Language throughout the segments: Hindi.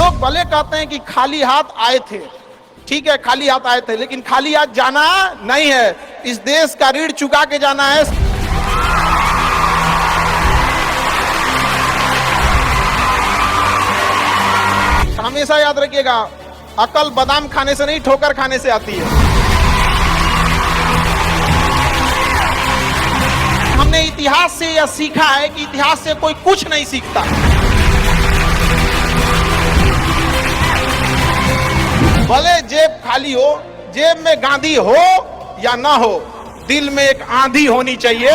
लोग भले कहते हैं कि खाली हाथ आए थे, ठीक है खाली हाथ आए थे, लेकिन खाली हाथ जाना नहीं है। इस देश का ऋण चुका के जाना है। हमेशा याद रखिएगा, अकल बादाम खाने से नहीं ठोकर खाने से आती है। हमने इतिहास से यह सीखा है कि इतिहास से कोई कुछ नहीं सीखता। भले जेब खाली हो, जेब में गांधी हो या ना हो, दिल में एक आंधी होनी चाहिए।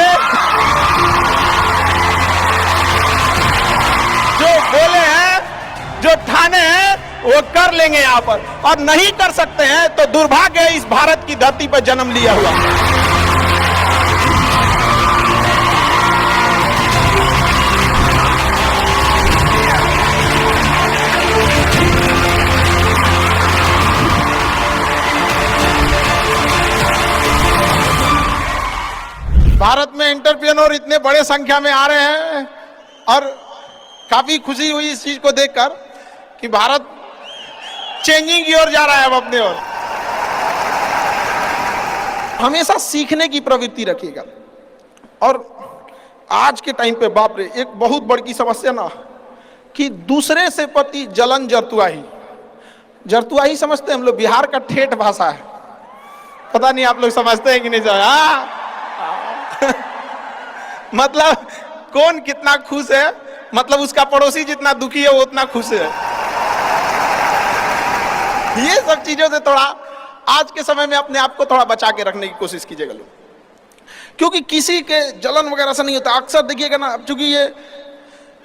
जो बोले हैं, जो ठाने हैं, वो कर लेंगे यहां पर, और नहीं कर सकते हैं तो दुर्भाग्य है इस भारत की धरती पर जन्म लिया हुआ। भारत में एंटरप्रेन्योर इतने बड़े संख्या में आ रहे हैं और काफी खुशी हुई इस चीज को देखकर कि भारत चेंजिंग की ओर जा रहा है अब अपने ओर। हमेशा सीखने की प्रवृत्ति रखिएगा। और आज के टाइम पे बाप रे, एक बहुत बड़ी समस्या ना कि दूसरे से प्रति जलन जरतुआही। जरतुआही समझते हैं हम लोग, बिहार का ठेठ भाषा है। पता नहीं आप लोग समझते हैं कि नहीं। मतलब कौन कितना खुश है, मतलब उसका पड़ोसी जितना दुखी है वो उतना खुश है। ये सब चीजों से थोड़ा आज के समय में अपने आप को थोड़ा बचा के रखने की कोशिश कीजिएगा लोग, क्योंकि किसी के जलन वगैरह से नहीं होता। अक्सर देखिएगा ना, चूंकि ये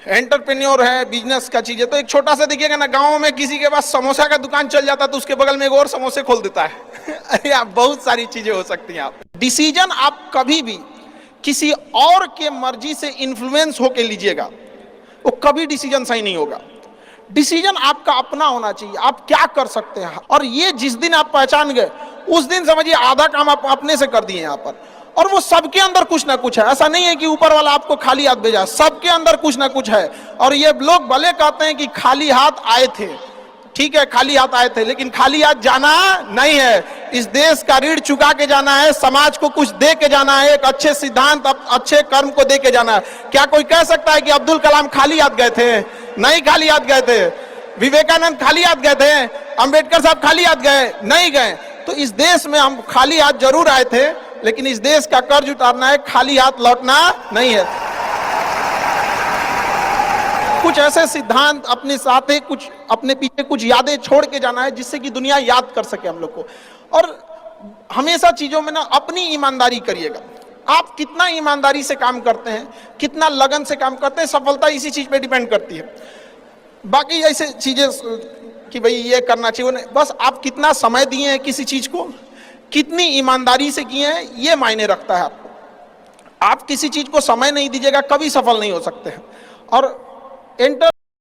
एंटरप्रेन्योर है, बिजनेस का चीज है, तो एक छोटा सा देखिएगा ना, गांव में किसी के पास समोसा का दुकान चल जाता तो उसके बगल में एक और समोसे खोल देता है। अरे आप बहुत सारी चीजें हो सकती हैं। आप डिसीजन आप कभी भी किसी और के मर्जी से इन्फ्लुएंस होके लीजिएगा, वो कभी डिसीजन सही नहीं होगा। डिसीजन आपका अपना होना चाहिए, आप क्या कर सकते हैं। और ये जिस दिन आप पहचान गए, उस दिन समझिए आधा काम आप अपने से कर दिए यहाँ पर। और वो सबके अंदर कुछ ना कुछ है, ऐसा नहीं है कि ऊपर वाला आपको खाली हाथ भेजा, सबके अंदर कुछ ना कुछ है। और ये लोग भले कहते हैं कि खाली हाथ आए थे, ठीक है खाली हाथ आए थे, लेकिन खाली हाथ जाना नहीं है। इस देश का ऋण चुका के जाना है, समाज को कुछ दे के जाना है, एक अच्छे सिद्धांत, अच्छे कर्म को दे के जाना है। क्या कोई कह सकता है कि अब्दुल कलाम खाली हाथ गए थे? नहीं खाली हाथ गए थे। विवेकानंद खाली हाथ गए थे? अंबेडकर साहब खाली हाथ गए? नहीं गए। तो इस देश में हम खाली हाथ जरूर आए थे, लेकिन इस देश का कर्ज उतारना है, खाली हाथ लौटना नहीं है। कुछ ऐसे सिद्धांत अपने साथ है, कुछ अपने पीछे कुछ यादें छोड़ के जाना है, जिससे कि दुनिया याद कर सके हम लोग को। और हमेशा चीजों में ना अपनी ईमानदारी करिएगा। आप कितना ईमानदारी से काम करते हैं, कितना लगन से काम करते हैं, सफलता इसी चीज पे डिपेंड करती है। बाकी ऐसे चीजें कि भाई ये करना चाहिए, बस आप कितना समय दिए हैं किसी चीज को, कितनी ईमानदारी से किए हैं, ये मायने रखता है आपको। आप किसी चीज को समय नहीं दीजिएगा, कभी सफल नहीं हो सकते हैं। और एंटर